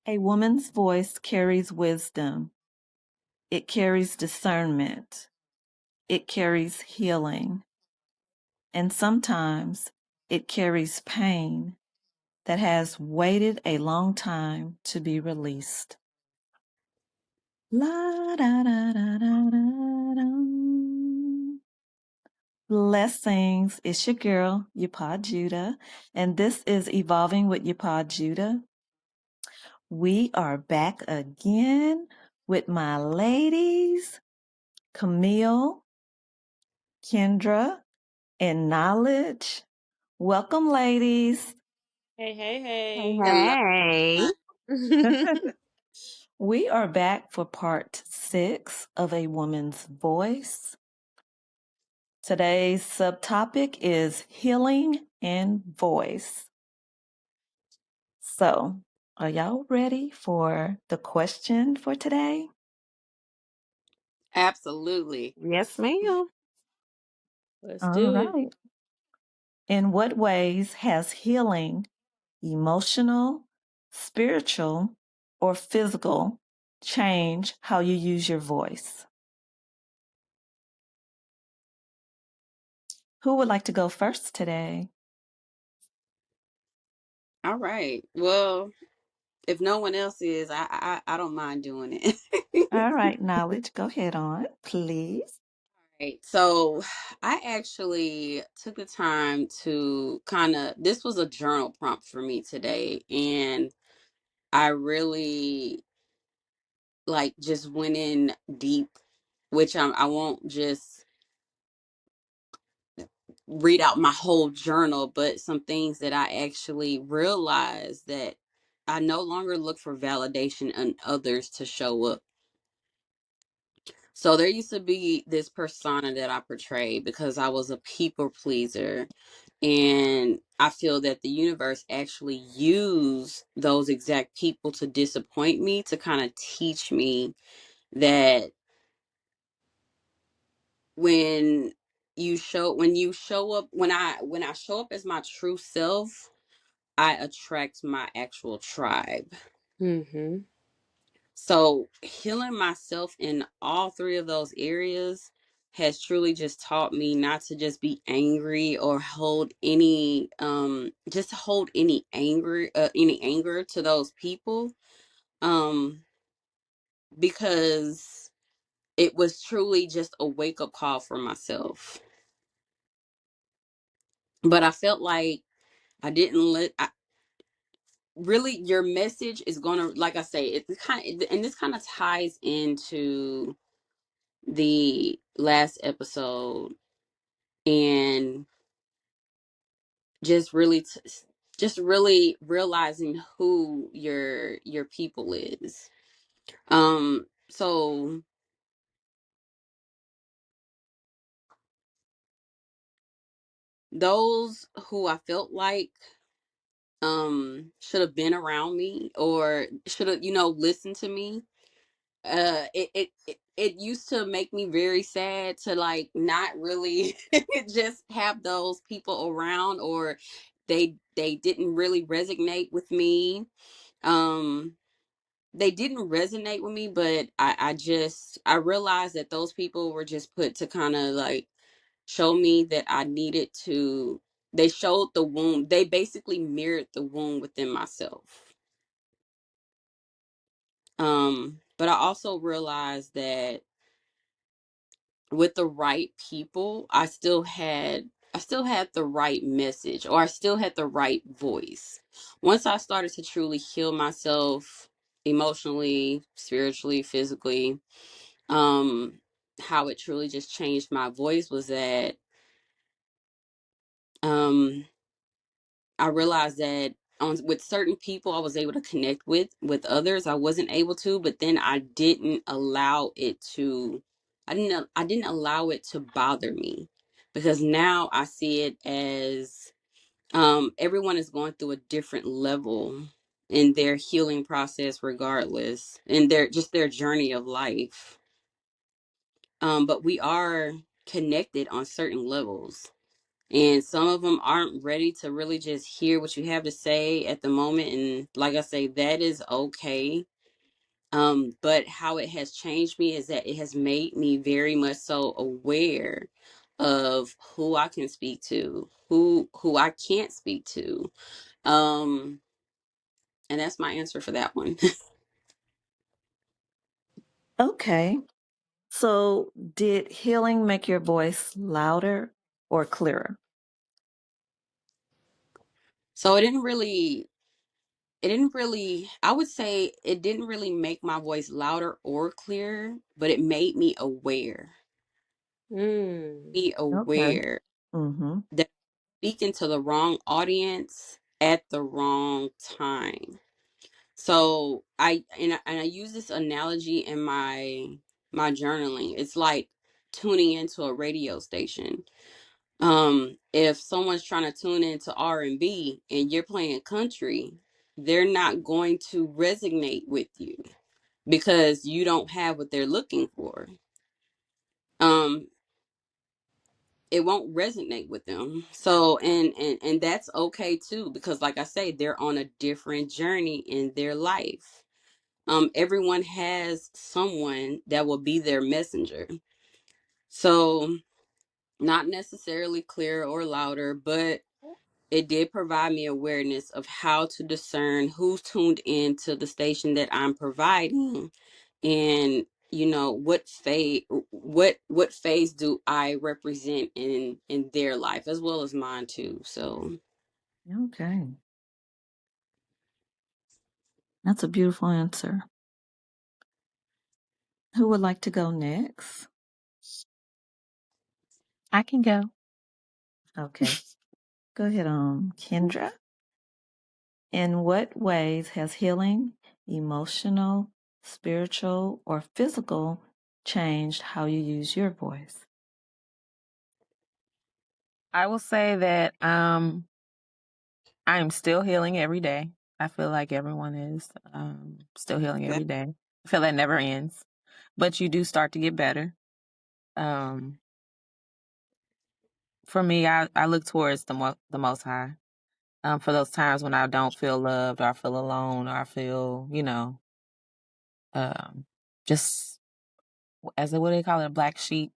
A woman's voice carries wisdom. It carries discernment. It carries healing. And sometimes it carries pain that has waited a long time to be released. La da da da da da da. Blessings. It's your girl, Yapah Judah, and this is Evolving with Yapah Judah. We are back again with my ladies, Camille, Kendra, and Knowledge. Welcome, ladies. Hey, hey, hey. Hello. Hey. We are back for part 6 of A Woman's Voice. Today's subtopic is healing and voice. So, are y'all ready for the question for today? Absolutely. Yes, ma'am. Let's All do it. right. In what ways has healing, emotional, spiritual, or physical, change how you use your voice? Who would like to go first today? All right. Well, if no one else is, I don't mind doing it. All right, Knowledge, go ahead on, please. Right. So I actually took the time to this was a journal prompt for me today. And I really just went in deep, which I won't just read out my whole journal, but some things that I actually realized that I no longer look for validation in others to show up. So there used to be this persona that I portrayed because I was a people pleaser. And I feel that the universe actually used those exact people to disappoint me, to kind of teach me that when you show up, when I show up as my true self, I attract my actual tribe. Mm-hmm. So healing myself in all three of those areas has truly just taught me not to just be angry or hold any any anger to those people, um because it was truly just a wake up call for myself. But I felt like I didn't let I, really your message is going to, like I say, it's kind of, and this kind of ties into the last episode, and just really just really realizing who your people is. So those who I felt like should have been around me or should have, listened to me, it used to make me very sad to not really just have those people around, or they didn't really resonate with me. um they didn't resonate with me, but I realized that those people were just put to kind of show me that I needed to. They showed the wound, they basically mirrored the wound within myself. But I also realized that with the right people, I still had the right message, or I still had the right voice. Once I started to truly heal myself emotionally, spiritually, physically, um how it truly just changed my voice was that um I realized that on with certain people I was able to connect with others I wasn't able to, but then I didn't allow it to bother me, because now I see it as everyone is going through a different level in their healing process, regardless, in their journey of life. But we are connected on certain levels. And some of them aren't ready to really just hear what you have to say at the moment. And like I say, that is okay. But how it has changed me is that it has made me very much so aware of who I can speak to, who I can't speak to. Um, and that's my answer for that one. Okay. So, did healing make your voice louder or clearer? So it didn't really, I would say it didn't really make my voice louder or clearer, but it made me aware. Mm. Be Okay. aware Mm-hmm. that I'm speaking to the wrong audience at the wrong time. So I use this analogy in my journaling. It's like tuning into a radio station. If someone's trying to tune into R&B and you're playing country, they're not going to resonate with you because you don't have what they're looking for. Um it won't resonate with them. So and that's okay too, because like I say, they're on a different journey in their life. Everyone has someone that will be their messenger. So not necessarily clearer or louder, but it did provide me awareness of how to discern who's tuned in to the station that I'm providing, and what phase do I represent in their life as well as mine too. So Okay. That's a beautiful answer. Who would like to go next? I can go. Okay. Go ahead, Kendra. In what ways has healing, emotional, spiritual, or physical, changed how you use your voice? I will say that I am still healing every day. I feel like everyone is still healing every day. I feel that never ends, but you do start to get better. Um, for me, I look towards the Most High. For those times when I don't feel loved, or I feel alone, or I feel, um, just what do they call it, a black sheep.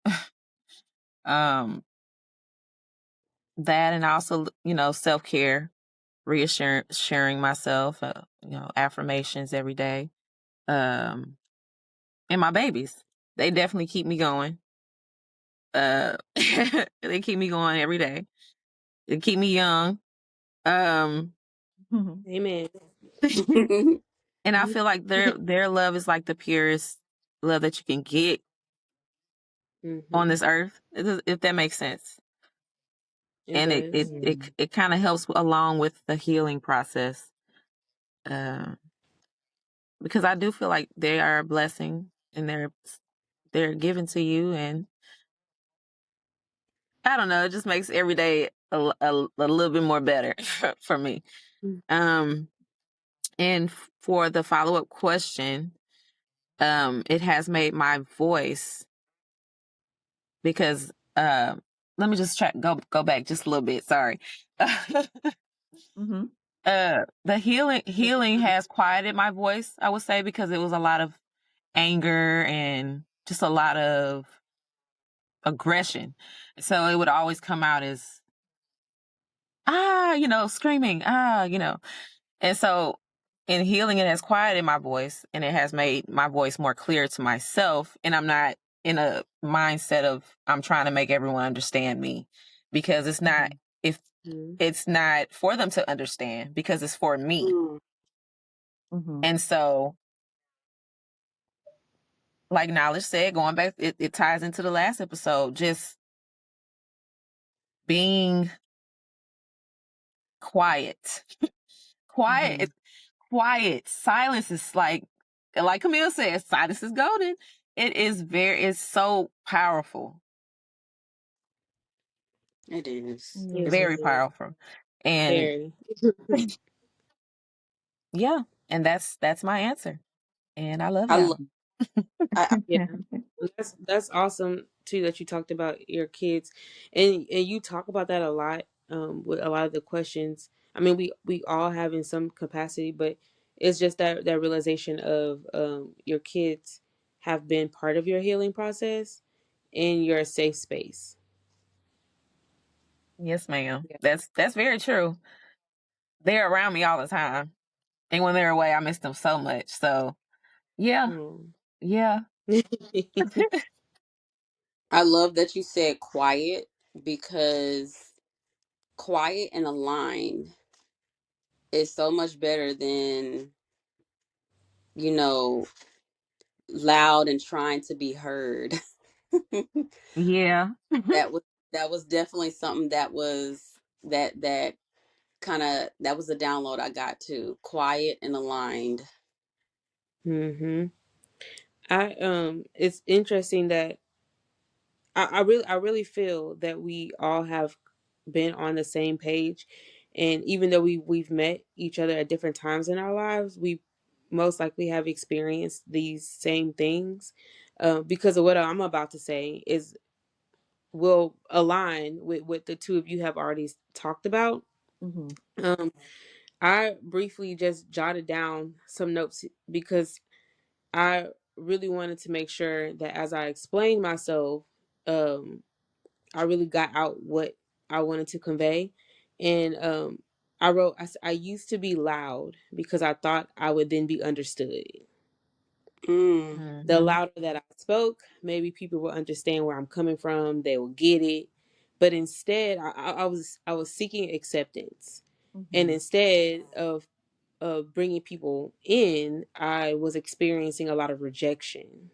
um, that, and also, self care, sharing myself, affirmations every day. And my babies, they definitely keep me going. They keep me going every day. They keep me young. Um, Amen. and I feel like their love is like the purest love that you can get on Mm-hmm. this earth, if that makes sense. It And it does. it it, it kind of helps along with the healing process, because I do feel like they are a blessing, and they're given to you, and I don't know, it just makes every day a little bit more better for me. Um, and for the follow-up question, it has made my voice, because let me just go back just a little bit. Sorry. Mm-hmm. The healing has quieted my voice, I would say, because it was a lot of anger and just a lot of aggression. So it would always come out as screaming, And so in healing, it has quieted my voice, and it has made my voice more clear to myself. And I'm not in a mindset of I'm trying to make everyone understand me, because it's not, if Mm-hmm. it's not for them to understand, because it's for me. Mm-hmm. And so, like Knowledge said, going back, it ties into the last episode, just being quiet. Quiet. Mm-hmm. Quiet. Silence is like Camille says, silence is golden. It's so powerful. it is. Yes, Mm-hmm. it Very is. powerful. And Very. yeah, and that's my answer. And I love I love y'all. Yeah, that's awesome too that you talked about your kids, and you talk about that a lot with a lot of the questions. I mean, we all have in some capacity, but it's just that realization of your kids have been part of your healing process and your safe space. Yes, ma'am. Yeah. That's very true. They're around me all the time. And when they're away, I miss them so much. So yeah. Mm. Yeah. I love that you said quiet, because quiet and aligned is so much better than, you know, loud and trying to be heard. Yeah. that was that was definitely something that was that kind of, that was the download I got too. Quiet and aligned. hmm it's interesting that I really feel that we all have been on the same page, and even though we've met each other at different times in our lives, we most likely have experienced these same things, because of what I'm about to say is will align with what the two of you have already talked about. Mhm. um I briefly just jotted down some notes because I really wanted to make sure that as I explained myself, um I really got out what I wanted to convey. And I wrote, I used to be loud because I thought I would then be understood. Mm. The Mm-hmm. louder that I spoke, maybe people will understand where I'm coming from, they will get it. But instead, I was seeking acceptance. And Mhm. instead of bringing people in, I was experiencing a lot of rejection.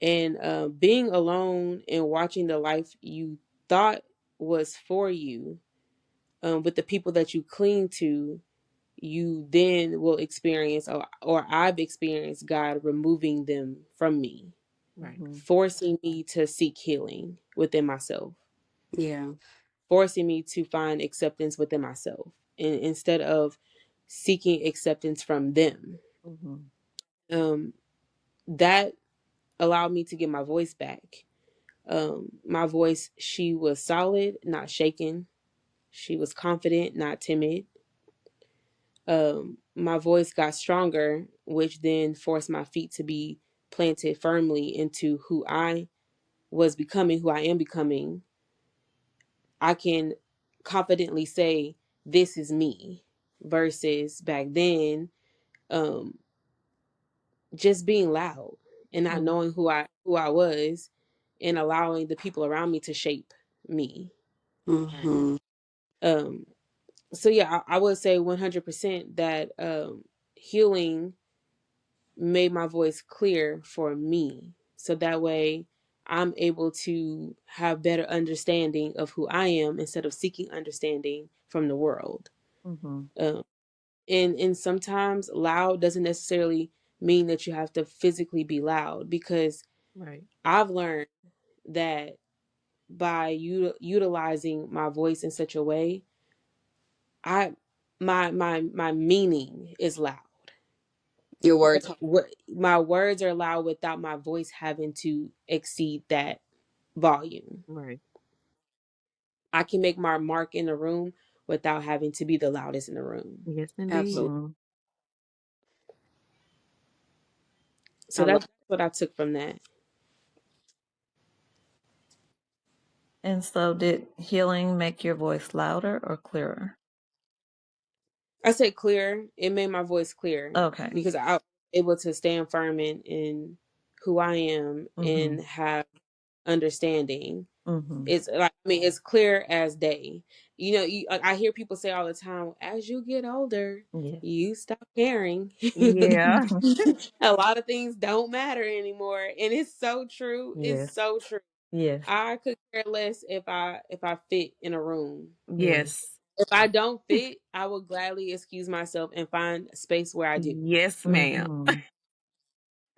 And being alone and watching the life you thought was for you, with the people that you cling to, you then will experience, or I've experienced God removing them from me, Right. Mhm. forcing me to seek healing within myself, Yeah. forcing me to find acceptance within myself, and instead of seeking acceptance from them. Mhm. um, that allowed me to get my voice back. My voice, she was solid, not shaken. She was confident, not timid. My voice got stronger, which then forced my feet to be planted firmly into who I was becoming, who I am becoming. I can confidently say, "This is me," versus back then, um, just being loud and not Mhm. knowing who I was, and allowing the people around me to shape me. Right. Mm-hmm. Um, so yeah, I would say 100% that healing made my voice clear for me, so that way I'm able to have better understanding of who I am instead of seeking understanding from the world. Mhm. um, and sometimes loud doesn't necessarily mean that you have to physically be loud, because Right. I've learned that by utilizing my voice in such a way, I my meaning is loud. Your Whereas words. what my words are loud without my voice having to exceed that volume. Right. I can make my mark in the room without having to be the loudest in the room. Yes, indeed. Absolutely. Mhm. So I love. that's what I took from that. And so, did healing make your voice louder or clearer? I said clear. It made my voice clear Okay. because I was able to stand firm in who I am and Mhm. have understanding. Mhm. It's like, I mean, it's clear as day. I hear people say all the time, as you get older, Yeah. you stop caring. Yeah. A lot of things don't matter anymore, and it's so true. It's Yes. so true. Yes. I could care less if I fit in a room. Yes. Yes. If I don't fit, I will gladly excuse myself and find a space where I do. Yes, ma'am. Mhm.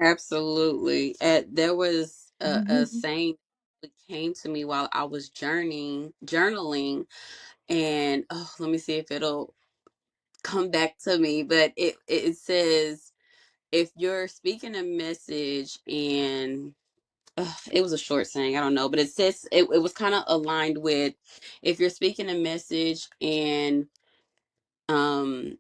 Absolutely. There was a saying that came to me while I was journaling, and let me see if it'll come back to me. But it says, if you're speaking a message and it was a short saying, I don't know, but it says it was kind of aligned with if you're speaking a message and um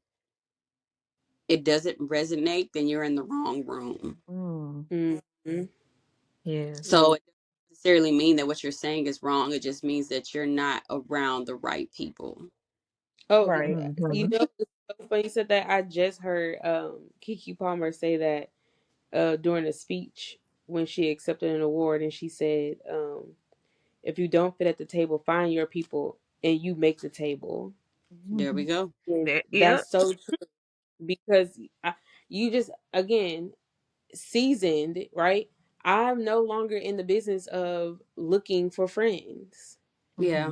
it doesn't resonate, then you're in the wrong room. Mm, Mm-hmm. yes. So it doesn't necessarily mean that what you're saying is wrong. It just means that you're not around the right people. Oh, Right. you Mm-hmm. know, it's so funny you said that. I just heard Kiki Palmer say that during a speech when she accepted an award, and she said, if you don't fit at the table, find your people and you make the table. There we Mm-hmm. go. And Yep. that's so true because you just, again, seasoned, right? I'm no longer in the business of looking for friends. Yeah.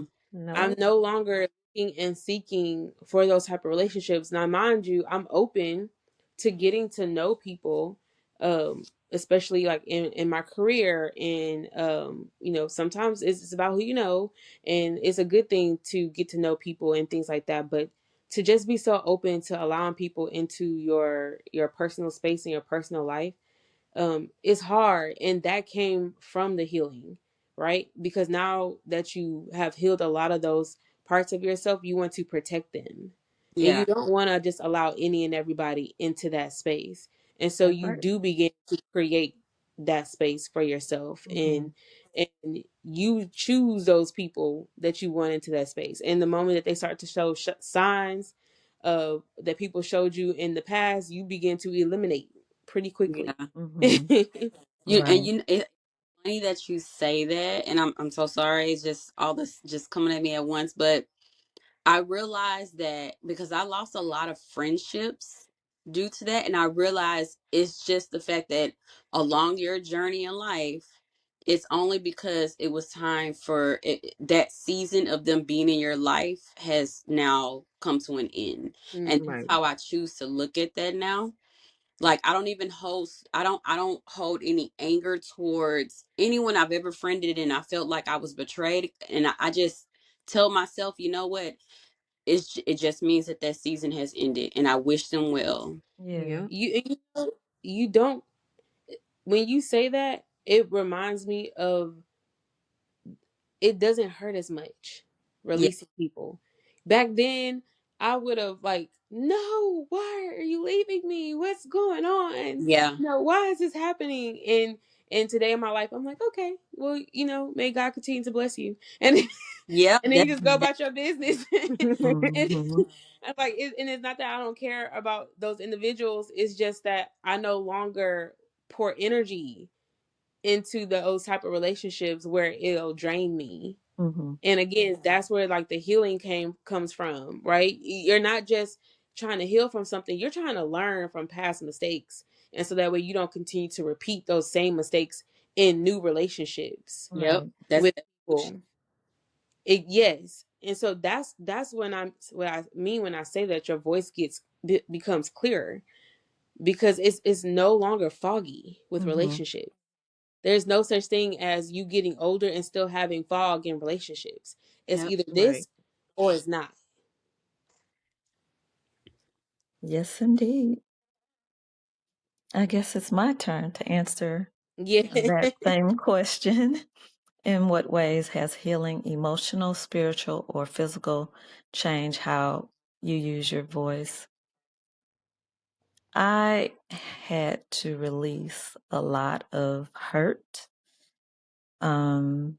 I'm No. no longer looking and seeking for those type of relationships. Now, mind you, I'm open to getting to know people, especially like in my career. And, you know, sometimes it's about who you know, and it's a good thing to get to know people and things like that. But to just be so open to allowing people into your personal space and your personal life, it's hard, and that came from the healing, right? Because now that you have healed a lot of those parts of yourself, you want to protect them, and you Yeah. don't want to just allow any and everybody into that space. And so That's you right. do begin to create that space for yourself, Mm-hmm. and you choose those people that you want into that space. And the moment that they start to show signs of that people showed you in the past, you begin to eliminate pretty quickly. Yeah. Mm-hmm. You and Right. it's funny that you say that, and I'm so sorry. It's just all this just coming at me at once, but I realized that because I lost a lot of friendships due to that. And I realized it's just the fact that along your journey in life, it's only because it was time for that season of them being in your life has now come to an end. And Mhm. that's Right. how I choose to look at that now. Like I don't even hold I don't hold any anger towards anyone I've ever friended and I felt like I was betrayed. And I just tell myself, you know what? It just means that that season has ended, and I wish them well. Yeah. Yeah. You know, you don't, when you say that, it reminds me of, it doesn't hurt as much Yeah, releasing people. Back then, I would have like, no, why are you leaving me? What's going on? yeah, No, why is this happening? And today in my life, I'm like, okay, well, you know, may God continue to bless you, and yep. and then you just go about your business. And Mm-hmm. it's like, and it's not that I don't care about those individuals. It's just that I no longer pour energy into those type of relationships where it'll drain me. Mm-hmm. And again, that's where like the healing comes from, right? You're not just trying to heal from something, you're trying to learn from past mistakes. And so that way you don't continue to repeat those same mistakes in new relationships Yep. Right. That's with people. Yes. And so that's when what I mean when I say that your voice becomes clearer, because it's no longer foggy with Mm-hmm. relationships. There's no such thing as you getting older and still having fog in relationships. It's yep. either Right. this or it's not. Yes, indeed. I guess it's my turn to answer Yeah. that same question. In what ways has healing emotional, spiritual, or physical change how you use your voice? I had to release a lot of hurt. Um,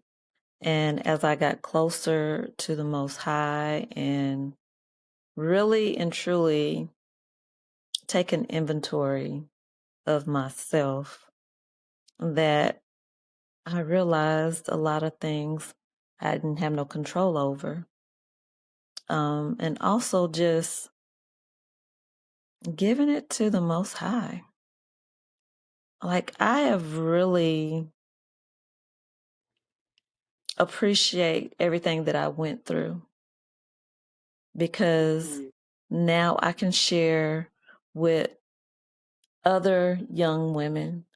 and as I got closer to the Most High and really and truly take an inventory of myself, that I realized a lot of things I didn't have no control over. And also just giving it to the Most High. Like, I have really appreciate everything that I went through because Mm. now I can share with other young women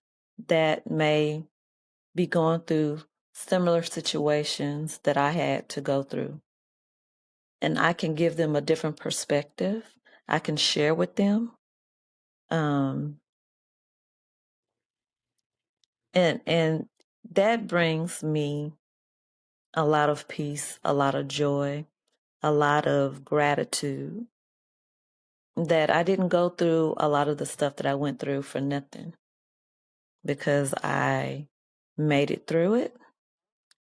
that may be going through similar situations that I had to go through. And I can give them a different perspective. I can share with them. Um, And that brings me a lot of peace, a lot of joy, a lot of gratitude that I didn't go through a lot of the stuff that I went through for nothing, because I made it through it,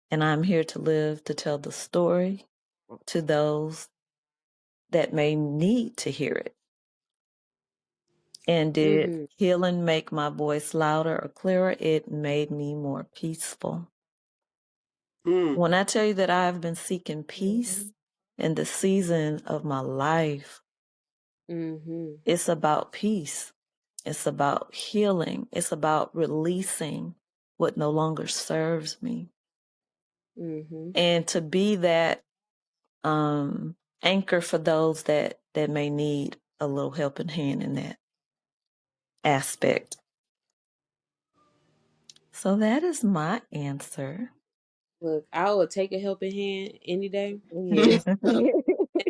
and I'm here to live to tell the story to those that may need to hear it. And did Mm-hmm. healing make my voice louder or clearer? It made me more peaceful. Mm. When I tell you that I've been seeking peace in the season of my life, Mm-hmm. it's about peace. It's about healing. It's about releasing what no longer serves me. Mm-hmm. And to be that anchor for those that may need a little helping hand in that aspect. So that is my answer. Look, I will take a helping hand any day. Yeah. And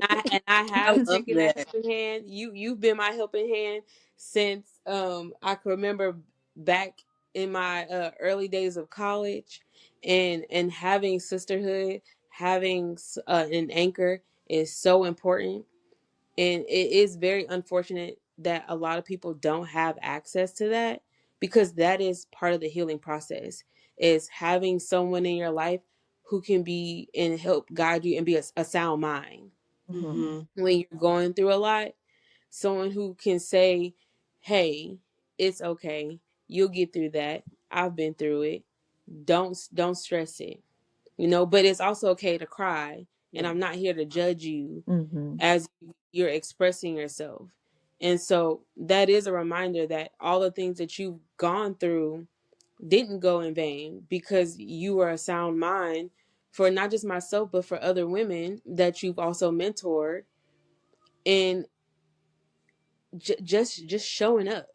I I have love taken that that. helping hand. You've been my helping hand since I can remember back in my early days of college, and having sisterhood, having an anchor is so important. And it is very unfortunate that a lot of people don't have access to that, because that is part of the healing process, is having someone in your life who can be and help guide you and be a sound mind Mhm. Mm-hmm. when you're going through a lot. Someone who can say, hey, it's okay, you'll get through that, I've been through it, don't stress it, but it's also okay to cry, and I'm not here to judge you Mhm. as you're expressing yourself. And so that is a reminder that all the things that you've gone through didn't go in vain, because you were a sound mind for not just myself, but for other women that you've also mentored. And just showing up.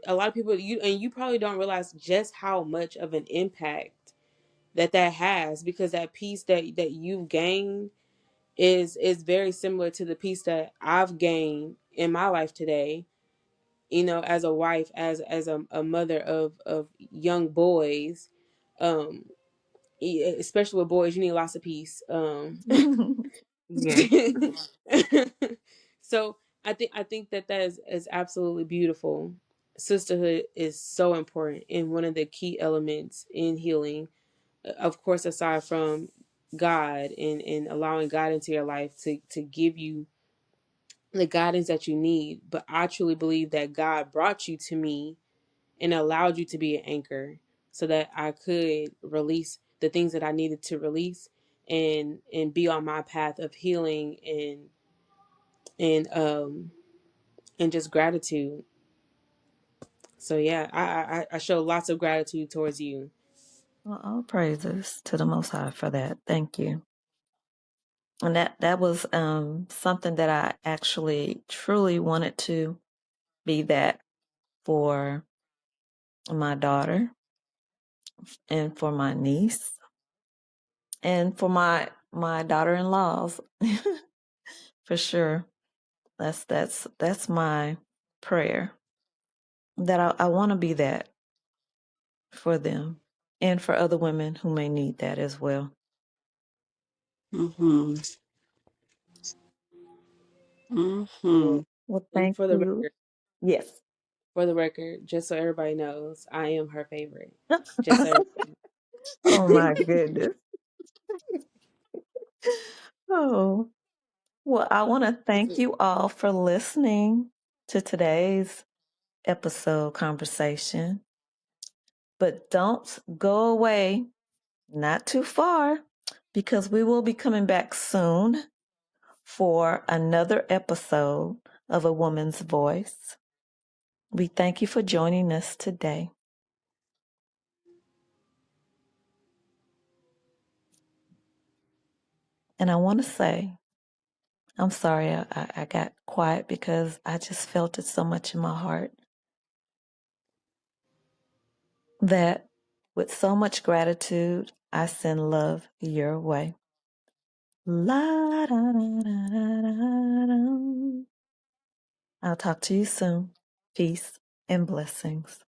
A lot of people, you probably don't realize just how much of an impact that has, because that peace that you've gained is very similar to the peace that I've gained in my life today. As a wife, as a mother of young boys, um, especially with boys, you need lots of peace. Yeah. So I think that is absolutely beautiful. Sisterhood is so important and one of the key elements in healing. Of course, aside from God and allowing God into your life to give you the guidance that you need. But I truly believe that God brought you to me and allowed you to be an anchor so that I could release the things that I needed to release and be on my path of healing and and just gratitude. So yeah, I show lots of gratitude towards you. Well, all praises to the Most High for that. Thank you. And that was something that I actually truly wanted to be that for my daughter and for my niece and for my daughter-in-laws. For sure. That's my prayer, that I want to be that for them and for other women who may need that as well. Mm-hmm. Mm-hmm. Well, And thank you. Yes. for the record, just so everybody knows, I am her favorite. Just so Oh everybody my goodness. Oh, well, I want to thank you all for listening to today's episode conversation. But don't go away, not too far, because we will be coming back soon for another episode of A Woman's Voice. We thank you for joining us today. And I want to say, I'm sorry I got quiet because I just felt it so much in my heart that with so much gratitude, I send love your way. La, da, da, da, da, da. I'll talk to you soon. Peace and blessings.